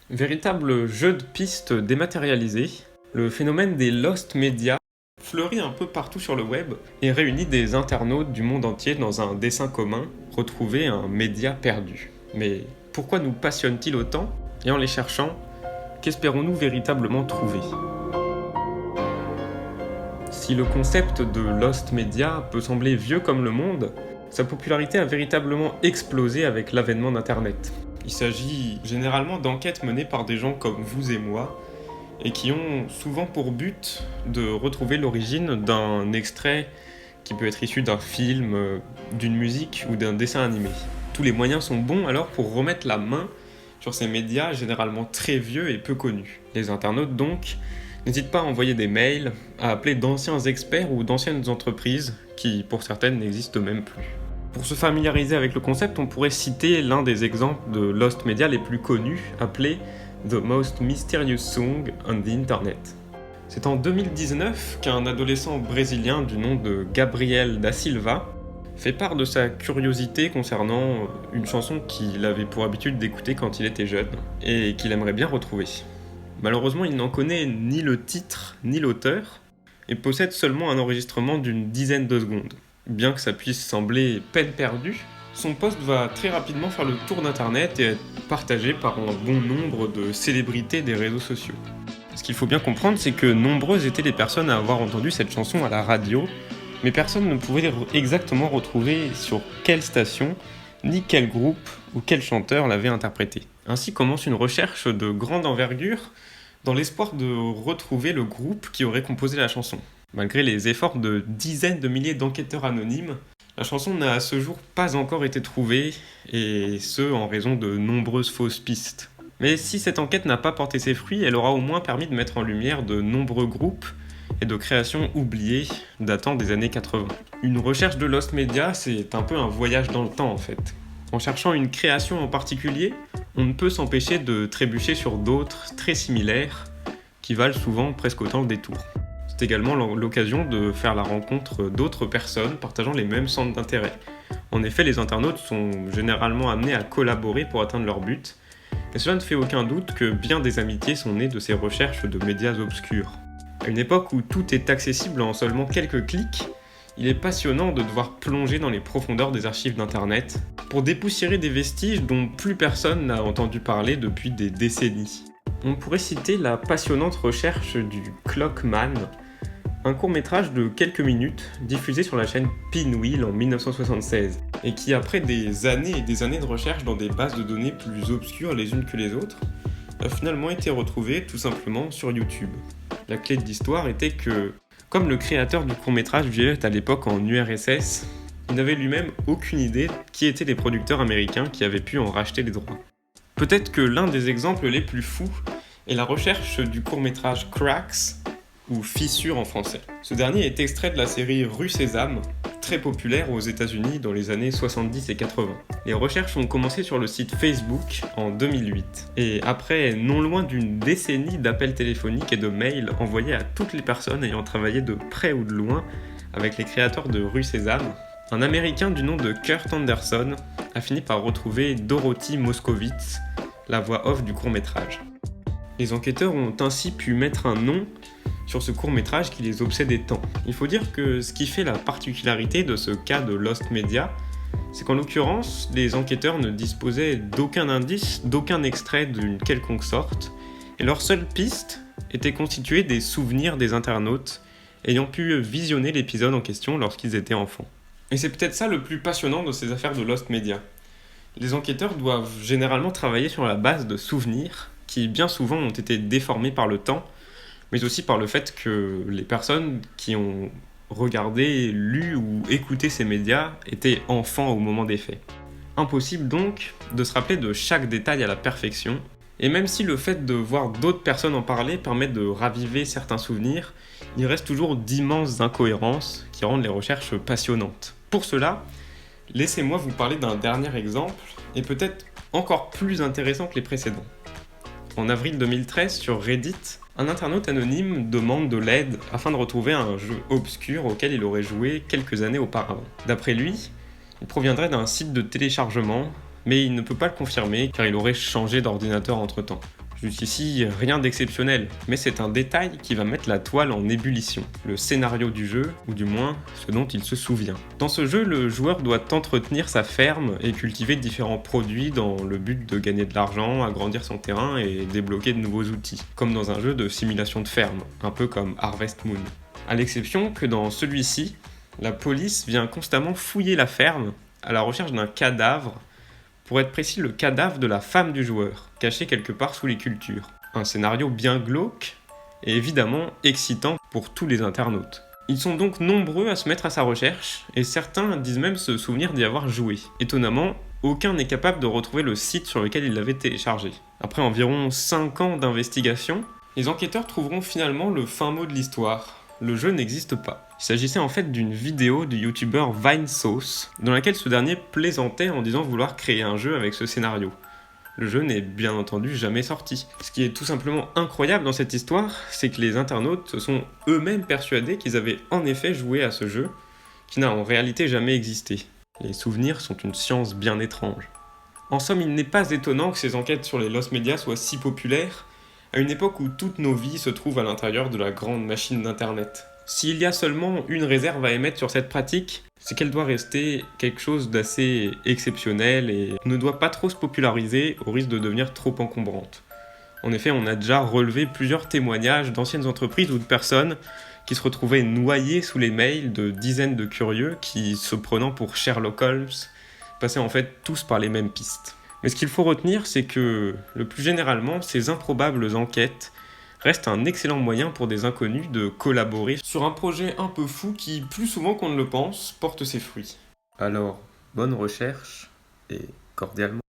Véritable jeu de pistes dématérialisé, le phénomène des lost media fleurit un peu partout sur le web et réunit des internautes du monde entier dans un dessein commun, retrouver un média perdu. Mais pourquoi nous passionne-t-il autant? Et en les cherchant, qu'espérons-nous véritablement trouver? Si le concept de lost media peut sembler vieux comme le monde, sa popularité a véritablement explosé avec l'avènement d'Internet. Il s'agit généralement d'enquêtes menées par des gens comme vous et moi, et qui ont souvent pour but de retrouver l'origine d'un extrait qui peut être issu d'un film, d'une musique ou d'un dessin animé. Tous les moyens sont bons alors pour remettre la main sur ces médias généralement très vieux et peu connus. Les internautes donc n'hésitent pas à envoyer des mails, à appeler d'anciens experts ou d'anciennes entreprises qui pour certaines n'existent même plus. Pour se familiariser avec le concept, on pourrait citer l'un des exemples de lost media les plus connus, appelé The Most Mysterious Song on the Internet. C'est en 2019 qu'un adolescent brésilien du nom de Gabriel da Silva fait part de sa curiosité concernant une chanson qu'il avait pour habitude d'écouter quand il était jeune et qu'il aimerait bien retrouver. Malheureusement, il n'en connaît ni le titre ni l'auteur et possède seulement un enregistrement d'une dizaine de secondes. Bien que ça puisse sembler peine perdue, son post va très rapidement faire le tour d'internet et être partagé par un bon nombre de célébrités des réseaux sociaux. Ce qu'il faut bien comprendre, c'est que nombreuses étaient les personnes à avoir entendu cette chanson à la radio, mais personne ne pouvait exactement retrouver sur quelle station, ni quel groupe ou quel chanteur l'avait interprétée. Ainsi commence une recherche de grande envergure dans l'espoir de retrouver le groupe qui aurait composé la chanson. Malgré les efforts de dizaines de milliers d'enquêteurs anonymes, la chanson n'a à ce jour pas encore été trouvée, et ce en raison de nombreuses fausses pistes. Mais si cette enquête n'a pas porté ses fruits, elle aura au moins permis de mettre en lumière de nombreux groupes et de créations oubliées datant des années 80. Une recherche de Lost Media, c'est un peu un voyage dans le temps en fait. En cherchant une création en particulier, on ne peut s'empêcher de trébucher sur d'autres très similaires qui valent souvent presque autant le détour. C'est également l'occasion de faire la rencontre d'autres personnes partageant les mêmes centres d'intérêt. En effet, les internautes sont généralement amenés à collaborer pour atteindre leur but, et cela ne fait aucun doute que bien des amitiés sont nées de ces recherches de médias obscurs. À une époque où tout est accessible en seulement quelques clics, il est passionnant de devoir plonger dans les profondeurs des archives d'Internet pour dépoussiérer des vestiges dont plus personne n'a entendu parler depuis des décennies. On pourrait citer la passionnante recherche du Clockman, un court-métrage de quelques minutes diffusé sur la chaîne Pinwheel en 1976 et qui, après des années et des années de recherche dans des bases de données plus obscures les unes que les autres, a finalement été retrouvé tout simplement sur YouTube. La clé de l'histoire était que, comme le créateur du court-métrage vivait à l'époque en URSS, il n'avait lui-même aucune idée qui étaient les producteurs américains qui avaient pu en racheter les droits. Peut-être que l'un des exemples les plus fous est la recherche du court-métrage Cracks, ou Fissure en français. Ce dernier est extrait de la série Rue Sésame, très populaire aux États-Unis dans les années 70 et 80. Les recherches ont commencé sur le site Facebook en 2008, et après non loin d'une décennie d'appels téléphoniques et de mails envoyés à toutes les personnes ayant travaillé de près ou de loin avec les créateurs de Rue Sésame, un Américain du nom de Kurt Anderson a fini par retrouver Dorothy Moskowitz, la voix off du court-métrage. Les enquêteurs ont ainsi pu mettre un nom sur ce court-métrage qui les obsédait tant. Il faut dire que ce qui fait la particularité de ce cas de Lost Media, c'est qu'en l'occurrence, les enquêteurs ne disposaient d'aucun indice, d'aucun extrait d'une quelconque sorte, et leur seule piste était constituée des souvenirs des internautes ayant pu visionner l'épisode en question lorsqu'ils étaient enfants. Et c'est peut-être ça le plus passionnant de ces affaires de Lost Media. Les enquêteurs doivent généralement travailler sur la base de souvenirs qui bien souvent ont été déformés par le temps, mais aussi par le fait que les personnes qui ont regardé, lu ou écouté ces médias étaient enfants au moment des faits. Impossible donc de se rappeler de chaque détail à la perfection, et même si le fait de voir d'autres personnes en parler permet de raviver certains souvenirs, il reste toujours d'immenses incohérences qui rendent les recherches passionnantes. Pour cela, laissez-moi vous parler d'un dernier exemple, et peut-être encore plus intéressant que les précédents. En avril 2013, sur Reddit, un internaute anonyme demande de l'aide afin de retrouver un jeu obscur auquel il aurait joué quelques années auparavant. D'après lui, il proviendrait d'un site de téléchargement, mais il ne peut pas le confirmer car il aurait changé d'ordinateur entre-temps. Jusqu'ici, rien d'exceptionnel, mais c'est un détail qui va mettre la toile en ébullition, le scénario du jeu, ou du moins ce dont il se souvient. Dans ce jeu, le joueur doit entretenir sa ferme et cultiver différents produits dans le but de gagner de l'argent, agrandir son terrain et débloquer de nouveaux outils, comme dans un jeu de simulation de ferme, un peu comme Harvest Moon. À l'exception que dans celui-ci, la police vient constamment fouiller la ferme à la recherche d'un cadavre. Pour être précis, le cadavre de la femme du joueur, caché quelque part sous les cultures. Un scénario bien glauque et évidemment excitant pour tous les internautes. Ils sont donc nombreux à se mettre à sa recherche, et certains disent même se souvenir d'y avoir joué. Étonnamment, aucun n'est capable de retrouver le site sur lequel il l'avait téléchargé. Après environ 5 ans d'investigation, les enquêteurs trouveront finalement le fin mot de l'histoire. Le jeu n'existe pas. Il s'agissait en fait d'une vidéo du youtubeur Vinesauce, dans laquelle ce dernier plaisantait en disant vouloir créer un jeu avec ce scénario. Le jeu n'est bien entendu jamais sorti. Ce qui est tout simplement incroyable dans cette histoire, c'est que les internautes se sont eux-mêmes persuadés qu'ils avaient en effet joué à ce jeu, qui n'a en réalité jamais existé. Les souvenirs sont une science bien étrange. En somme, il n'est pas étonnant que ces enquêtes sur les Lost Media soient si populaires, à une époque où toutes nos vies se trouvent à l'intérieur de la grande machine d'Internet. S'il y a seulement une réserve à émettre sur cette pratique, c'est qu'elle doit rester quelque chose d'assez exceptionnel et ne doit pas trop se populariser au risque de devenir trop encombrante. En effet, on a déjà relevé plusieurs témoignages d'anciennes entreprises ou de personnes qui se retrouvaient noyées sous les mails de dizaines de curieux qui, se prenant pour Sherlock Holmes, passaient en fait tous par les mêmes pistes. Mais ce qu'il faut retenir, c'est que, le plus généralement, ces improbables enquêtes restent un excellent moyen pour des inconnus de collaborer sur un projet un peu fou qui, plus souvent qu'on ne le pense, porte ses fruits. Alors, bonne recherche et cordialement.